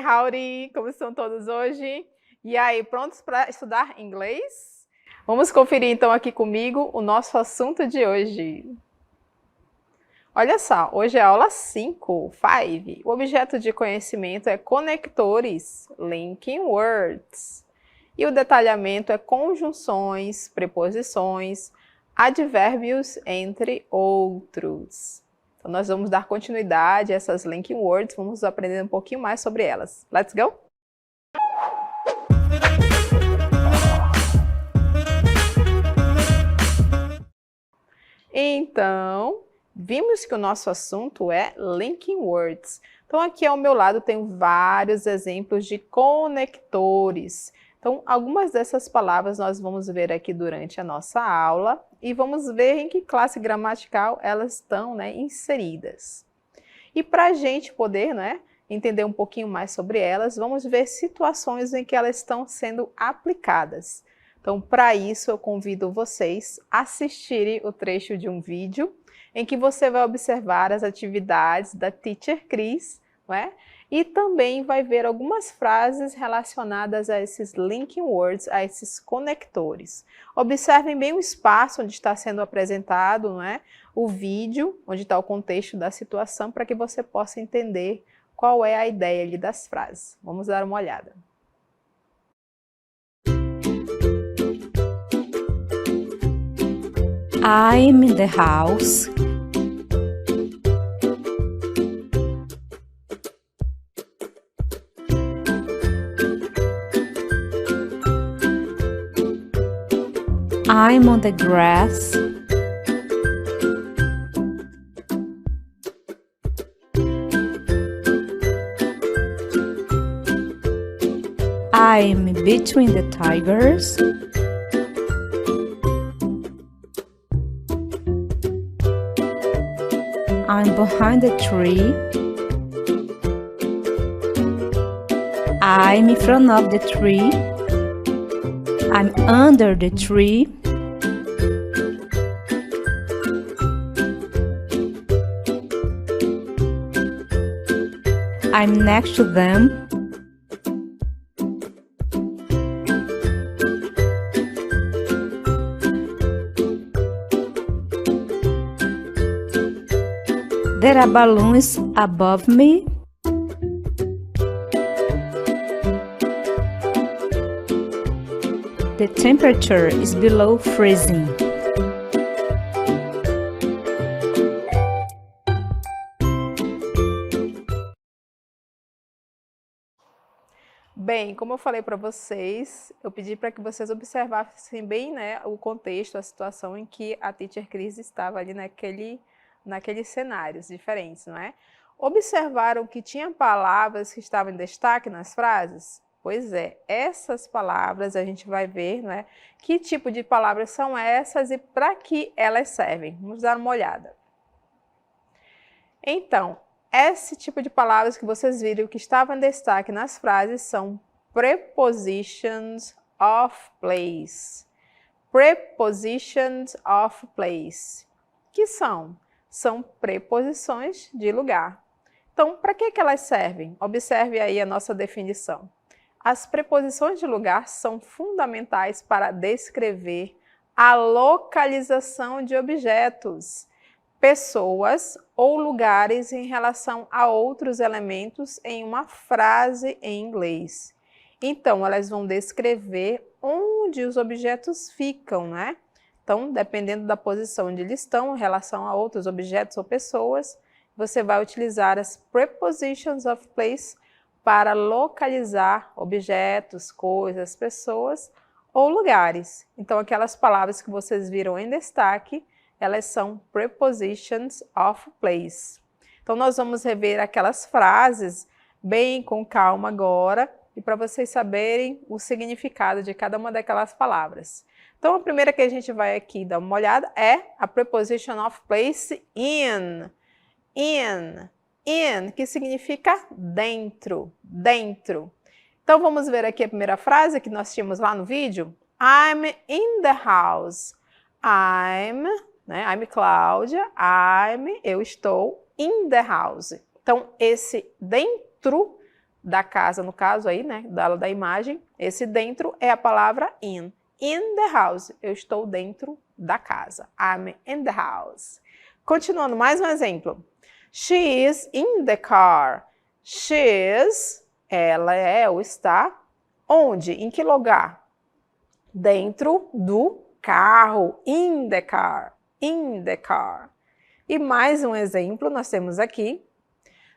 howdy! Como estão todos hoje? E aí, prontos para estudar inglês? Vamos conferir então aqui comigo o nosso assunto de hoje. Olha só, hoje é a aula 5. O objeto de conhecimento é conectores, linking words. E o detalhamento é conjunções, preposições, advérbios, entre outros. Então, nós vamos dar continuidade a essas linking words, vamos aprender um pouquinho mais sobre elas. Let's go? Então, vimos que o nosso assunto é linking words. Então, aqui ao meu lado tem vários exemplos de conectores. Então, algumas dessas palavras nós vamos ver aqui durante a nossa aula e vamos ver em que classe gramatical elas estão, inseridas. E para a gente poder, entender um pouquinho mais sobre elas, vamos ver situações em que elas estão sendo aplicadas. Então, para isso, eu convido vocês a assistirem o trecho de um vídeo em que você vai observar as atividades da Teacher Cris, e também vai ver algumas frases relacionadas a esses linking words, a esses conectores. Observem bem o espaço onde está sendo apresentado, o vídeo, onde está o contexto da situação, para que você possa entender qual é a ideia ali das frases. Vamos dar uma olhada. I'm in the house. I'm on the grass. I'm between the tigers. I'm behind the tree. I'm in front of the tree. I'm under the tree. I'm next to them. There are balloons above me. The temperature is below freezing. Bem, como eu falei para vocês, eu pedi para que vocês observassem bem o contexto, a situação em que a Teacher Cris estava ali naqueles cenários diferentes, Observaram que tinha palavras que estavam em destaque nas frases? Pois é, essas palavras a gente vai ver, que tipo de palavras são essas e para que elas servem. Vamos dar uma olhada. Então, esse tipo de palavras que vocês viram que estavam em destaque nas frases são prepositions of place. Prepositions of place. Que são? São preposições de lugar. Então, para que elas servem? Observe aí a nossa definição. As preposições de lugar são fundamentais para descrever a localização de objetos, pessoas ou lugares em relação a outros elementos em uma frase em inglês. Então, elas vão descrever onde os objetos ficam, Então, dependendo da posição onde eles estão em relação a outros objetos ou pessoas, você vai utilizar as prepositions of place para localizar objetos, coisas, pessoas ou lugares. Então, aquelas palavras que vocês viram em destaque, elas são prepositions of place. Então, nós vamos rever aquelas frases bem com calma agora e para vocês saberem o significado de cada uma daquelas palavras. Então, a primeira que a gente vai aqui dar uma olhada é a preposition of place in. In, que significa dentro, dentro. Então, vamos ver aqui a primeira frase que nós tínhamos lá no vídeo. I'm in the house. I'm Cláudia. Eu estou in the house. Então, esse dentro da casa, no caso aí, né, da imagem, esse dentro é a palavra in. In the house, eu estou dentro da casa. I'm in the house. Continuando, mais um exemplo. She is in the car. She is, ela é ou está, onde? Em que lugar? Dentro do carro. In the car. In the car. E mais um exemplo nós temos aqui.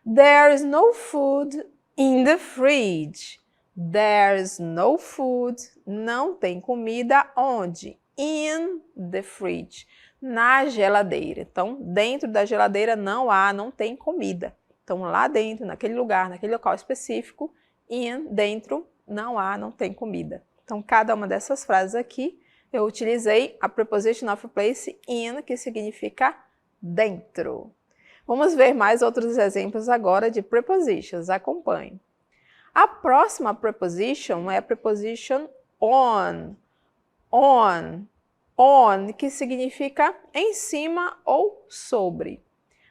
There is no food in the fridge. There's no food. Não tem comida onde? In the fridge. Na geladeira. Então, dentro da geladeira não tem comida. Então, lá dentro, naquele lugar, naquele local específico, dentro, não tem comida. Então, cada uma dessas frases aqui, eu utilizei a preposition of place in, que significa dentro. Vamos ver mais outros exemplos agora de prepositions. Acompanhe. A próxima preposition é a preposition on. On, que significa em cima ou sobre.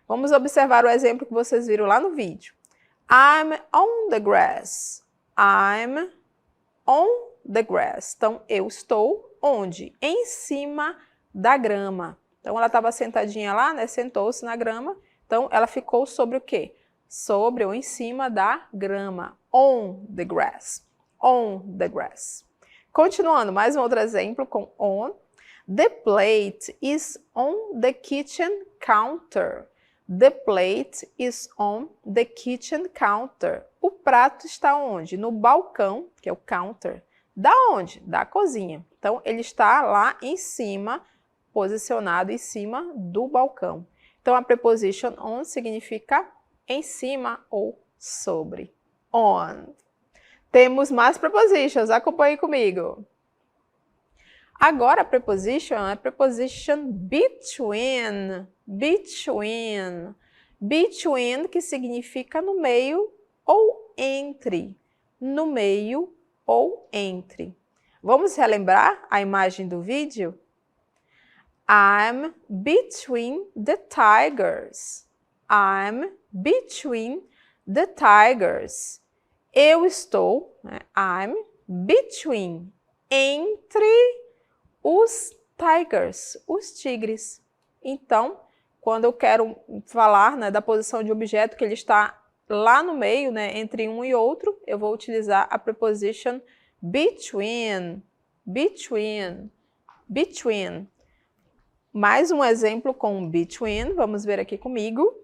Vamos observar o exemplo que vocês viram lá no vídeo. I'm on the grass. I'm on the grass. Então, eu estou onde? Em cima da grama. Então, ela estava sentadinha lá, né? Sentou-se na grama. Então, ela ficou sobre o quê? Sobre ou em cima da grama. On the grass. On the grass. Continuando, mais um outro exemplo com on. The plate is on the kitchen counter. The plate is on the kitchen counter. O prato está onde? No balcão, que é o counter. Da onde? Da cozinha. Então, ele está lá em cima, posicionado em cima do balcão. Então, a preposition on significa em cima ou sobre. On. Temos mais prepositions, acompanhe comigo. Agora, a preposition é a preposition between. Between. Between, que significa no meio ou entre. No meio ou entre. Vamos relembrar a imagem do vídeo? I'm between the tigers. I'm between the tigers. Eu estou, né? I'm between, entre os tigers, os tigres. Então, quando eu quero falar, né, da posição de objeto que ele está lá no meio, né, entre um e outro, eu vou utilizar a preposition between. Between. Between. Mais um exemplo com between, vamos ver aqui comigo.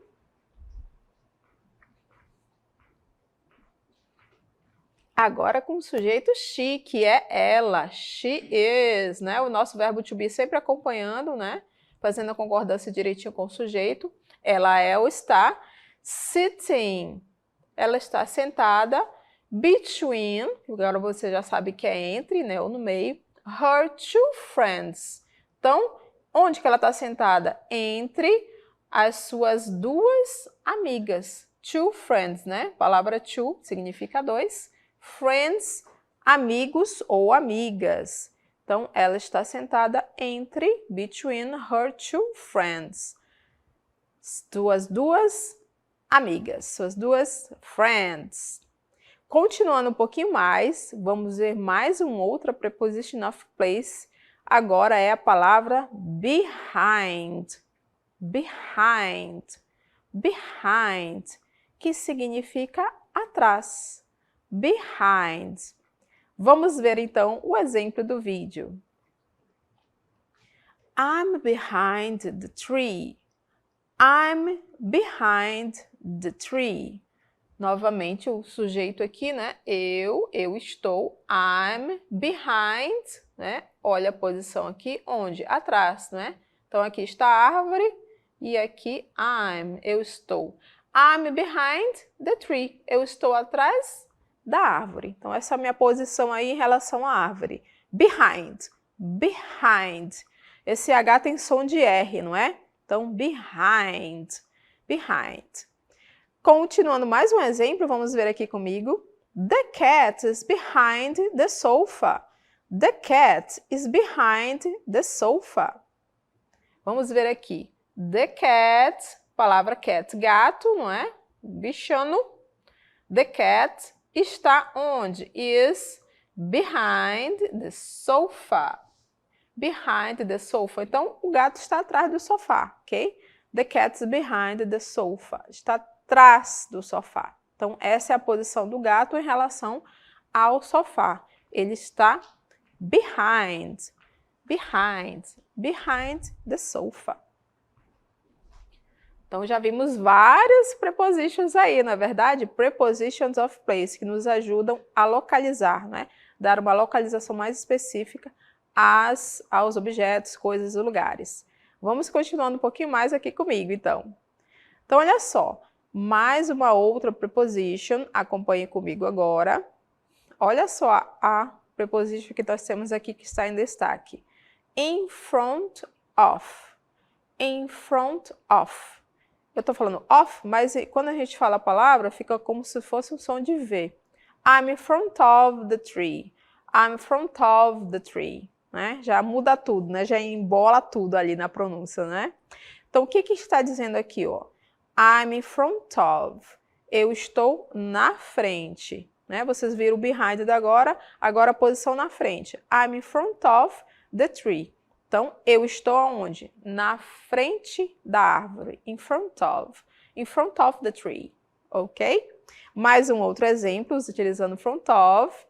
Agora com o sujeito she, que é ela, she is, né? O nosso verbo to be sempre acompanhando, né? Fazendo a concordância direitinho com o sujeito. Ela é ou está sitting. Ela está sentada between, agora você já sabe que é entre, né? Ou no meio, her two friends. Então, onde que ela está sentada? Entre as suas duas amigas. Two friends, né? A palavra two significa dois. Friends, amigos ou amigas. Então, ela está sentada entre, between her two friends. Suas duas amigas, suas duas friends. Continuando um pouquinho mais, vamos ver mais uma outra preposition of place. Agora é a palavra behind. Behind. Behind, que significa atrás. Behind. Vamos ver então o exemplo do vídeo. I'm behind the tree. I'm behind the tree. Novamente o sujeito aqui, né? Eu estou. I'm behind, né? Olha a posição aqui, onde? Atrás, né? Então aqui está a árvore e aqui I'm, eu estou. I'm behind the tree. Eu estou atrás da árvore. Então, essa é a minha posição aí em relação à árvore. Behind. Behind. Esse H tem som de R, não é? Então, behind. Behind. Continuando mais um exemplo, vamos ver aqui comigo. The cat is behind the sofa. The cat is behind the sofa. Vamos ver aqui. The cat, palavra cat, gato, não é? Bichano. The cat está onde? Is behind the sofa. Behind the sofa. Então, o gato está atrás do sofá, ok? The cat's behind the sofa. Está atrás do sofá. Então, essa é a posição do gato em relação ao sofá. Ele está behind the sofa. Então, já vimos várias prepositions aí, na verdade? Prepositions of place, que nos ajudam a localizar, né? Dar uma localização mais específica aos objetos, coisas e lugares. Vamos continuando um pouquinho mais aqui comigo, então. Então, olha só. Mais uma outra preposition. Acompanhe comigo agora. Olha só a preposition que nós temos aqui que está em destaque. In front of. In front of. Eu estou falando of, mas quando a gente fala a palavra, fica como se fosse um som de V. I'm in front of the tree. I'm in front of the tree. Né? Já muda tudo, né? Já embola tudo ali na pronúncia, né? Então, o que está dizendo aqui, ó? I'm in front of. Eu estou na frente. Né? Vocês viram o behind agora a posição na frente. I'm in front of the tree. Então, eu estou aonde? Na frente da árvore. In front of. In front of the tree. Ok? Mais um outro exemplo, utilizando front of.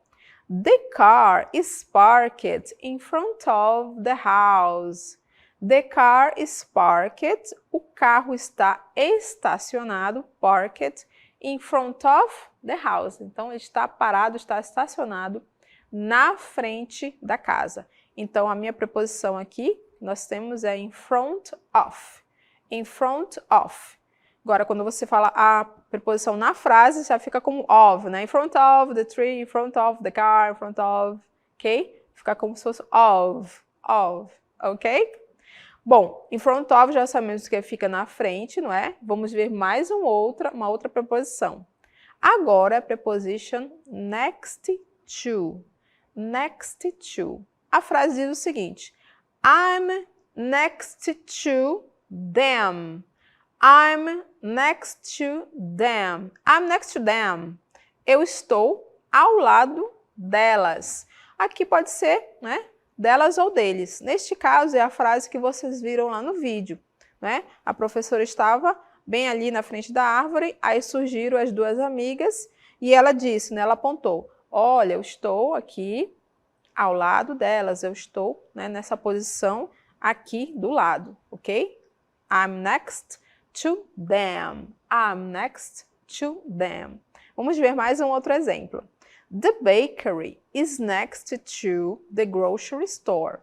The car is parked in front of the house. The car is parked. O carro está estacionado, parked, in front of the house. Então, ele está parado, está estacionado na frente da casa. Então, a minha preposição aqui, nós temos é in front of. In front of. Agora, quando você fala a preposição na frase, já fica como of, né? In front of the tree, in front of the car, in front of, ok? Fica como se fosse of, ok? Bom, in front of já sabemos que fica na frente, não é? Vamos ver mais uma outra preposição. Agora, a preposition next to. Next to. A frase diz o seguinte: I'm next to them. I'm next to them. I'm next to them. Eu estou ao lado delas. Aqui pode ser, né, delas ou deles. Neste caso, é a frase que vocês viram lá no vídeo, né? A professora estava bem ali na frente da árvore, aí surgiram as duas amigas e ela disse, né, ela apontou, olha, eu estou aqui ao lado delas, eu estou, né, nessa posição aqui do lado, ok? I'm next to them. I'm next to them. Vamos ver mais um outro exemplo. The bakery is next to the grocery store.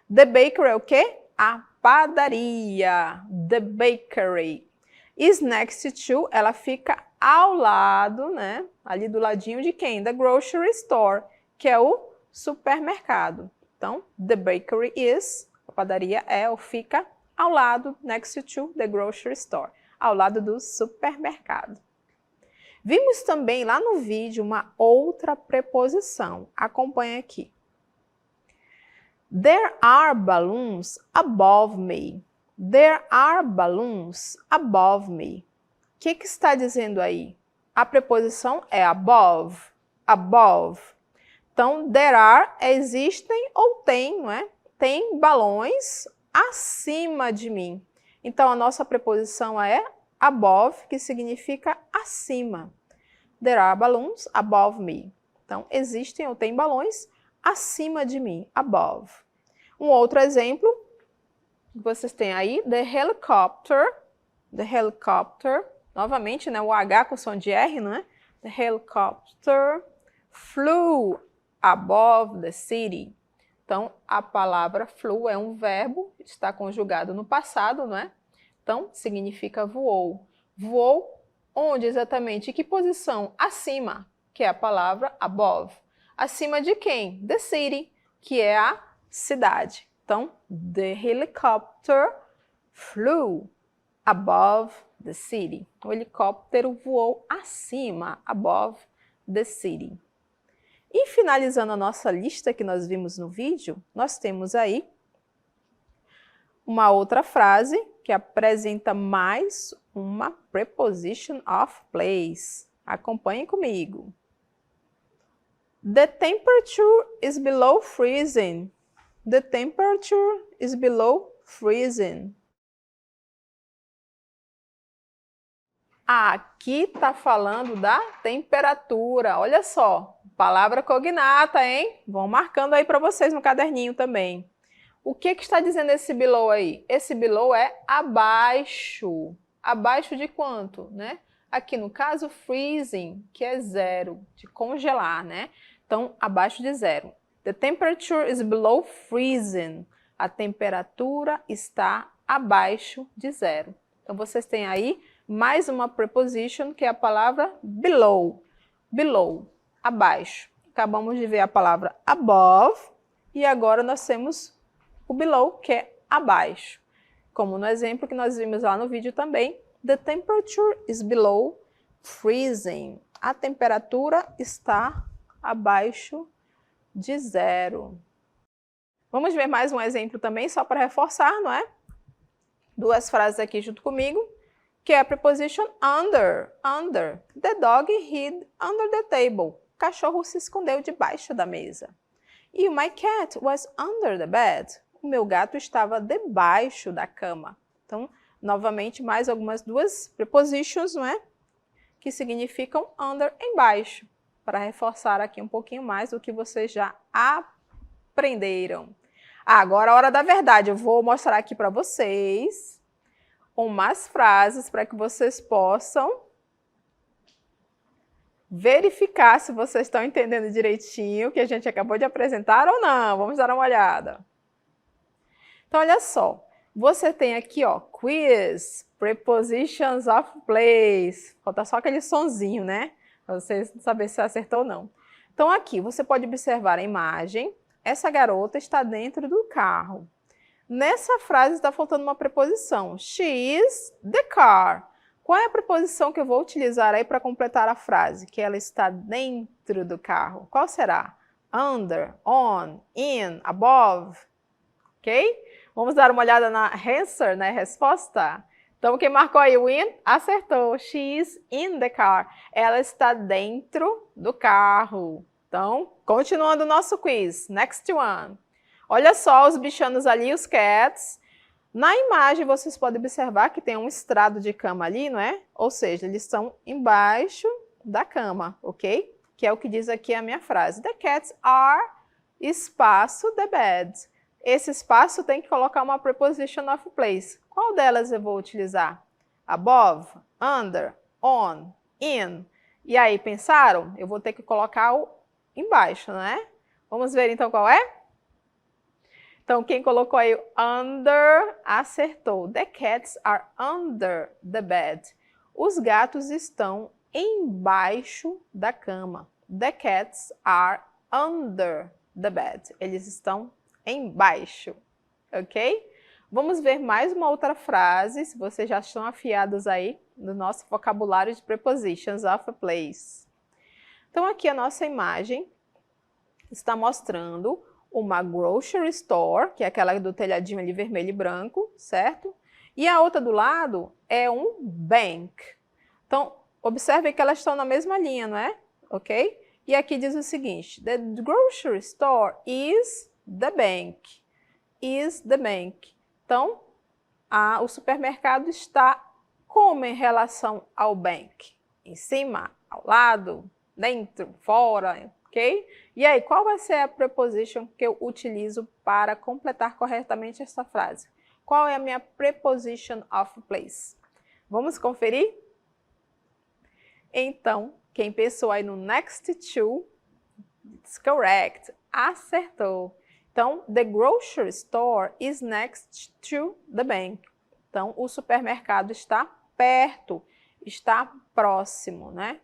The bakery é o quê? A padaria. The bakery is next to, ela fica ao lado, né? Ali do ladinho de quem? The grocery store, que é o supermercado. Então, the bakery is, a padaria é ou fica ao lado, next to the grocery store, ao lado do supermercado. Vimos também lá no vídeo uma outra preposição. Acompanhe aqui. There are balloons above me. There are balloons above me. O que está dizendo aí? A preposição é above. Above. Então, there are, existem ou tem, não é? Tem balões acima de mim. Então, a nossa preposição é above, que significa acima. There are balloons above me. Então, existem ou tem balões acima de mim, above. Um outro exemplo, vocês têm aí, the helicopter, novamente, né, o H com som de R, não é? The helicopter flew above the city. Então, a palavra flew é um verbo, está conjugado no passado, não é? Então, significa voou. Voou onde exatamente? Em que posição? Acima, que é a palavra above. Acima de quem? The city, que é a cidade. Então, the helicopter flew above the city. O helicóptero voou acima, above the city. E finalizando a nossa lista que nós vimos no vídeo, nós temos aí uma outra frase que apresenta mais uma preposition of place. Acompanhe comigo. The temperature is below freezing. The temperature is below freezing. Aqui está falando da temperatura. Olha só, palavra cognata, hein? Vão marcando aí para vocês no caderninho também. O que está dizendo esse below aí? Esse below é abaixo. Abaixo de quanto, né? Aqui no caso, freezing, que é zero, de congelar, né? Então, abaixo de zero. The temperature is below freezing. A temperatura está abaixo de zero. Então, vocês têm aí mais uma preposition, que é a palavra below. Below, abaixo. Acabamos de ver a palavra above e agora nós temos o below, que é abaixo. Como no exemplo que nós vimos lá no vídeo também, the temperature is below freezing. A temperatura está abaixo de zero. Vamos ver mais um exemplo também, só para reforçar, não é? Duas frases aqui junto comigo, que é a preposition under. Under. The dog hid under the table. O cachorro se escondeu debaixo da mesa. E my cat was under the bed. O meu gato estava debaixo da cama. Então, novamente, mais algumas duas prepositions, não é? Que significam under, embaixo, para reforçar aqui um pouquinho mais do que vocês já aprenderam. Agora, a hora da verdade. Eu vou mostrar aqui para vocês umas frases para que vocês possam verificar se vocês estão entendendo direitinho o que a gente acabou de apresentar ou não. Vamos dar uma olhada. Então, olha só. Você tem aqui, ó, quiz, prepositions of place. Falta só aquele sonzinho, né? Para vocês saberem se acertou ou não. Então, aqui, você pode observar a imagem. Essa garota está dentro do carro. Nessa frase está faltando uma preposição. She is the car. Qual é a preposição que eu vou utilizar aí para completar a frase? Que ela está dentro do carro. Qual será? Under, on, in, above. Ok? Vamos dar uma olhada na answer, na resposta? Então, quem marcou aí o in, acertou. She is in the car. Ela está dentro do carro. Então, continuando o nosso quiz. Next one. Olha só os bichanos ali, os cats. Na imagem, vocês podem observar que tem um estrado de cama ali, não é? Ou seja, eles estão embaixo da cama, ok? Que é o que diz aqui a minha frase. The cats are espaço the bed. Esse espaço tem que colocar uma preposition of place. Qual delas eu vou utilizar? Above, under, on, in. E aí, pensaram? Eu vou ter que colocar o embaixo, não é? Vamos ver então qual é? Então, quem colocou aí under, acertou. The cats are under the bed. Os gatos estão embaixo da cama. The cats are under the bed. Eles estão embaixo, ok? Vamos ver mais uma outra frase, se vocês já estão afiados aí no nosso vocabulário de prepositions of place. Então, aqui a nossa imagem está mostrando uma grocery store, que é aquela do telhadinho ali vermelho e branco, certo? E a outra do lado é um bank. Então, observem que elas estão na mesma linha, não é? Ok? E aqui diz o seguinte, the grocery store is the bank. Is the bank. Então, o supermercado está como em relação ao bank? Em cima, ao lado, dentro, fora, ok? E aí, qual vai ser a preposition que eu utilizo para completar corretamente essa frase? Qual é a minha preposition of place? Vamos conferir? Então, quem pensou aí no next to, it's correct, acertou. Então, the grocery store is next to the bank. Então, o supermercado está perto, está próximo, né?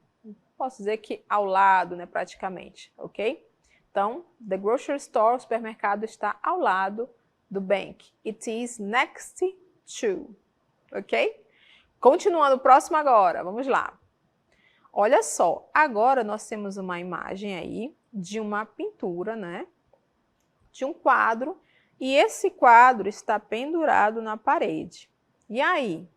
Posso dizer que ao lado, né, praticamente, ok? Então, the grocery store, o supermercado está ao lado do bank. It is next to, ok? Continuando, o próximo agora, vamos lá. Olha só, agora nós temos uma imagem aí de uma pintura, né? De um quadro, e esse quadro está pendurado na parede. E aí?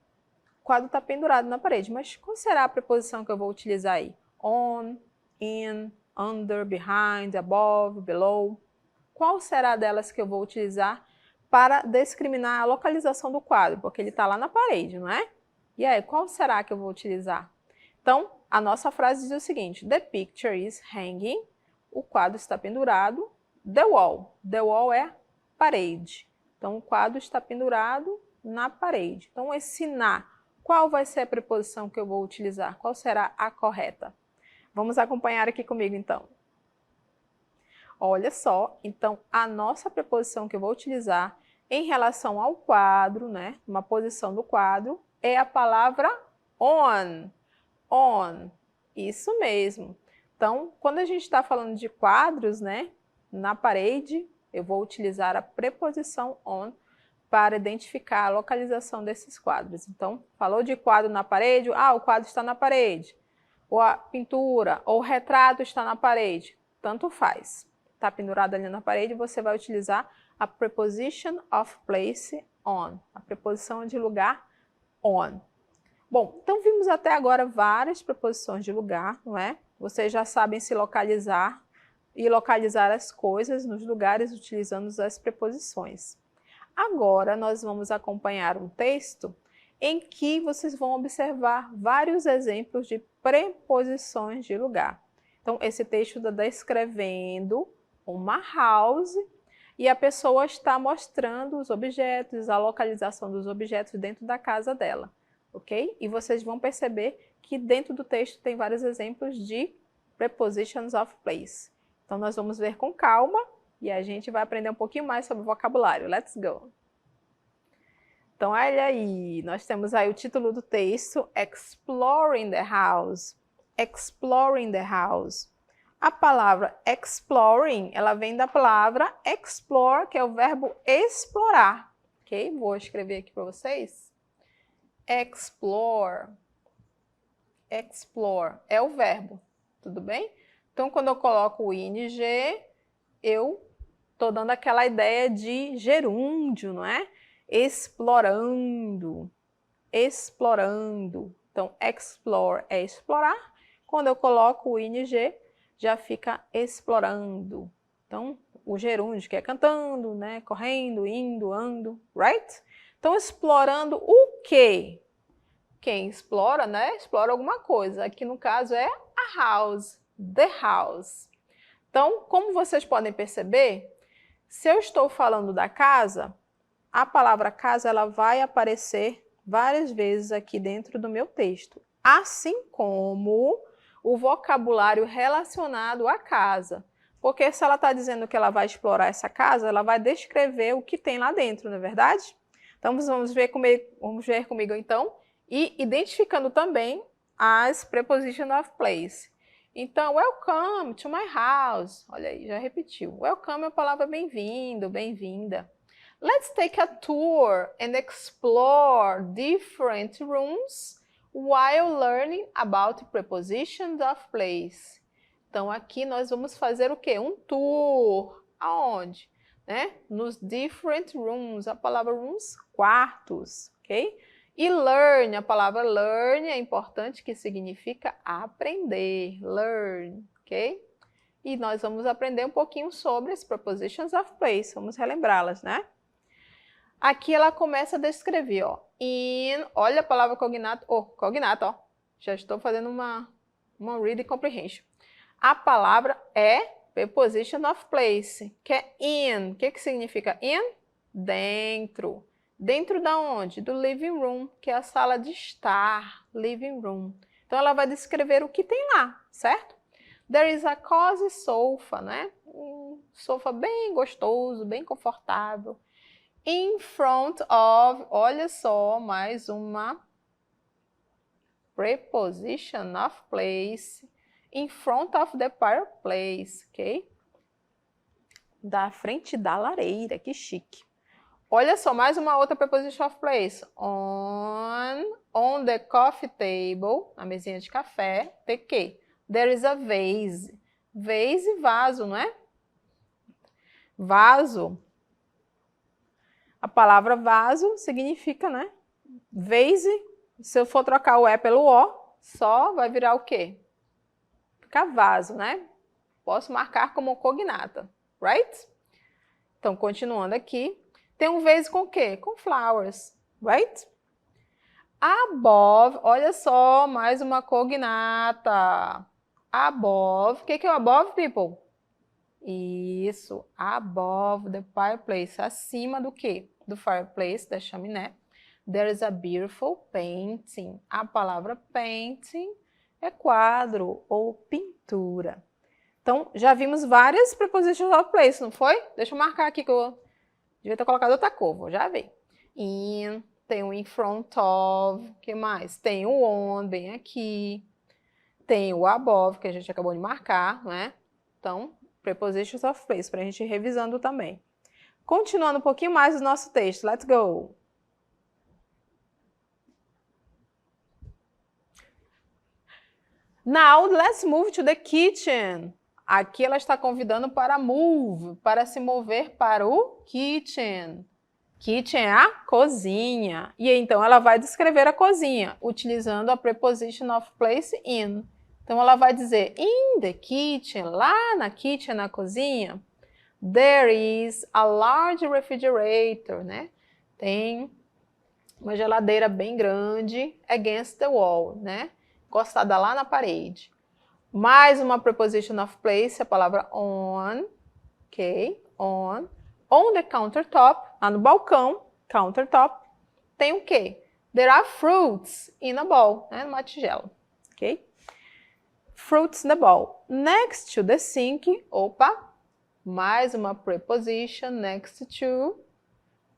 O quadro está pendurado na parede, mas qual será a preposição que eu vou utilizar aí? On, in, under, behind, above, below. Qual será delas que eu vou utilizar para discriminar a localização do quadro? Porque ele está lá na parede, não é? E aí, qual será que eu vou utilizar? Então, a nossa frase diz o seguinte: The picture is hanging. O quadro está pendurado. The wall. The wall é parede. Então, o quadro está pendurado na parede. Então, esse na, qual vai ser a preposição que eu vou utilizar? Qual será a correta? Vamos acompanhar aqui comigo, então. Olha só, então, a nossa preposição que eu vou utilizar em relação ao quadro, né, uma posição do quadro, é a palavra on. On. Isso mesmo. Então, quando a gente está falando de quadros, né, na parede, eu vou utilizar a preposição on para identificar a localização desses quadros. Então, falou de quadro na parede, o quadro está na parede. Ou a pintura, ou o retrato está na parede. Tanto faz. Está pendurado ali na parede, você vai utilizar a preposition of place on. A preposição de lugar on. Bom, então vimos até agora várias preposições de lugar, não é? Vocês já sabem se localizar e localizar as coisas nos lugares utilizando as preposições. Agora nós vamos acompanhar um texto em que vocês vão observar vários exemplos de preposições de lugar. Então, esse texto está descrevendo uma house e a pessoa está mostrando os objetos, a localização dos objetos dentro da casa dela, ok? E vocês vão perceber que dentro do texto tem vários exemplos de prepositions of place. Então, nós vamos ver com calma e a gente vai aprender um pouquinho mais sobre o vocabulário. Let's go! Então, olha aí, nós temos aí o título do texto, Exploring the House. Exploring the House. A palavra exploring, ela vem da palavra explore, que é o verbo explorar. Ok? Vou escrever aqui para vocês. Explore. Explore é o verbo, tudo bem? Então, quando eu coloco o ing, eu estou dando aquela ideia de gerúndio, não é? Explorando, explorando. Então, explore é explorar. Quando eu coloco o ing, já fica explorando. Então, o gerúndio que é cantando, né? Correndo, indo, ando, right? Então, explorando o quê? Quem explora, né? Explora alguma coisa. Aqui no caso é a house, the house. Então, como vocês podem perceber, se eu estou falando da casa, a palavra casa ela vai aparecer várias vezes aqui dentro do meu texto, assim como o vocabulário relacionado à casa. Porque se ela está dizendo que ela vai explorar essa casa, ela vai descrever o que tem lá dentro, não é verdade? Então, vamos ver comigo então, e identificando também as prepositions of place. Então, welcome to my house. Olha aí, já repetiu. Welcome é a palavra bem-vindo, bem-vinda. Let's take a tour and explore different rooms while learning about prepositions of place. Então, aqui nós vamos fazer o quê? Um tour. Aonde? Né? Nos different rooms. A palavra rooms, quartos, ok? E learn, a palavra learn é importante, que significa aprender. Learn, ok? E nós vamos aprender um pouquinho sobre as prepositions of place. Vamos relembrá-las, né? Aqui ela começa a descrever, ó. In, olha a palavra cognato, cognato, ó. Já estou fazendo uma reading comprehension. A palavra é preposition of place, que é in. O que significa in? Dentro. Dentro da onde? Do living room, que é a sala de estar, living room. Então, ela vai descrever o que tem lá, certo? There is a cozy sofa, né? Um sofá bem gostoso, bem confortável. In front of, olha só, mais uma preposition of place. In front of the fireplace, ok? Da frente da lareira, que chique. Olha só, mais uma outra preposition of place. On the coffee table, na mesinha de café, tem que? There is a vase. Vase, vaso, não é? Vaso. A palavra vaso significa, né? Vase, se eu for trocar o E pelo O, só vai virar o quê? Fica vaso, né? posso marcar como cognata, right? Então, continuando aqui, tem um vase com o quê? Com flowers, right? Above, olha só, mais uma cognata. Above, o que é o above, people? Isso, above the fireplace, acima do quê? Do fireplace, da chaminé. There is a beautiful painting. A palavra painting é quadro ou pintura. Então, já vimos várias prepositions of place, não foi? Deixa eu marcar aqui que eu devia ter colocado outra cor, já vi. In, tem o in front of, o que mais? Tem o on, bem aqui. Tem o above, que a gente acabou de marcar, né? Então, prepositions of place, para a gente ir revisando também. Continuando um pouquinho mais o nosso texto, let's go! Now, let's move to the kitchen. Aqui ela está convidando para move, para se mover para o kitchen. Kitchen é a cozinha. E então ela vai descrever a cozinha, utilizando a preposition of place in. Então ela vai dizer, in the kitchen, lá na kitchen, na cozinha, there is a large refrigerator, né? Tem uma geladeira bem grande against the wall, né? Encostada lá na parede. Mais uma preposition of place, a palavra on, ok? On the countertop, lá no balcão, countertop, tem o quê? There are fruits in a bowl, né? Numa tigela, ok? Fruits in the bowl. Next to the sink, opa, mais uma preposition, next to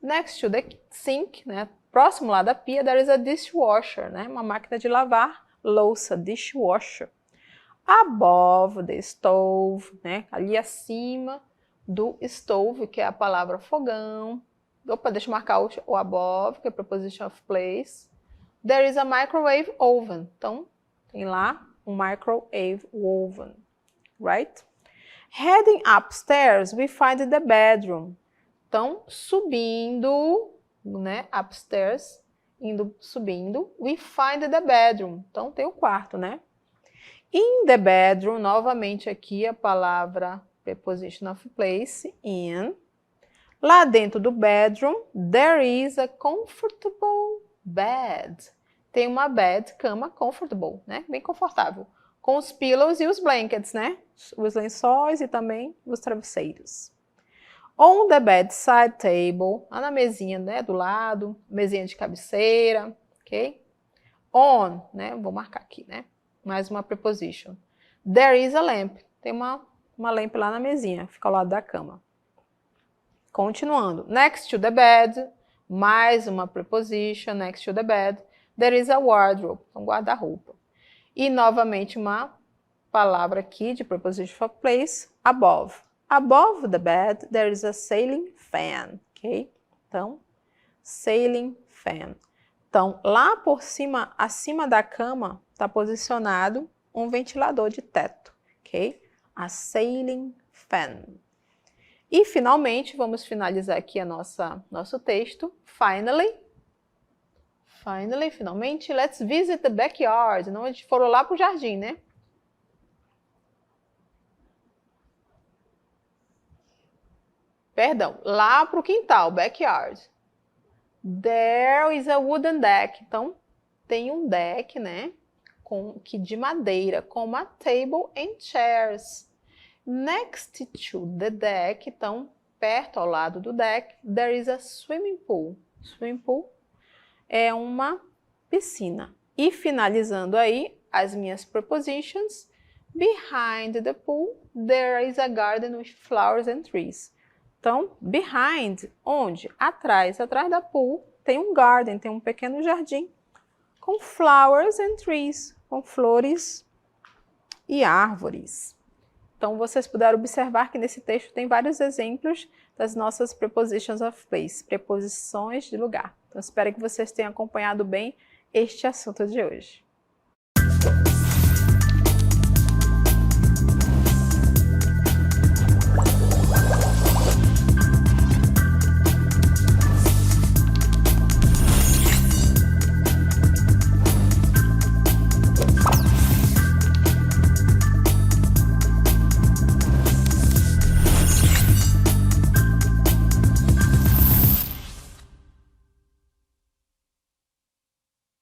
the sink, né? Próximo lá da pia, there is a dishwasher, né? Uma máquina de lavar louça, dishwasher. Above the stove, né? Ali acima do stove, que é a palavra fogão. Opa, deixa eu marcar o above, que é preposition of place. There is a microwave oven. Então, tem lá um microwave oven, right? Heading upstairs, we find the bedroom. Então, subindo, né? Upstairs, subindo, we find the bedroom. Então, tem o quarto, né? In the bedroom, novamente aqui a palavra preposition of place, in. Lá dentro do bedroom, there is a comfortable bed. Tem uma bed, cama, comfortable, né? Bem confortável. Com os pillows e os blankets, né? Os lençóis e também os travesseiros. On the bedside table, lá na mesinha, né? Do lado, mesinha de cabeceira, ok? On, né? Vou marcar aqui, né? Mais uma preposition. There is a lamp. Tem uma lâmpada lá na mesinha, fica ao lado da cama. Continuando. Next to the bed. Mais uma preposition. Next to the bed. There is a wardrobe. Um guarda-roupa. E novamente uma palavra aqui de preposition of place. Above. Above the bed, there is a ceiling fan. Ok? Então, ceiling fan. Então, lá por cima, acima da cama, está posicionado um ventilador de teto, ok? A ceiling fan. E, finalmente, vamos finalizar aqui nosso texto. Finalmente, let's visit the backyard. Não, a gente foram lá para o jardim, né? Perdão, lá para o quintal, backyard. There is a wooden deck. Então, tem um deck, né? De madeira, com uma table and chairs. Next to the deck, então, perto ao lado do deck, there is a swimming pool. Swimming pool é uma piscina. E finalizando aí as minhas prepositions, behind the pool, there is a garden with flowers and trees. Então, behind, onde? Atrás da pool, tem um garden, tem um pequeno jardim com flowers and trees, com flores e árvores. Então, vocês puderam observar que nesse texto tem vários exemplos das nossas prepositions of place, preposições de lugar. Então, espero que vocês tenham acompanhado bem este assunto de hoje.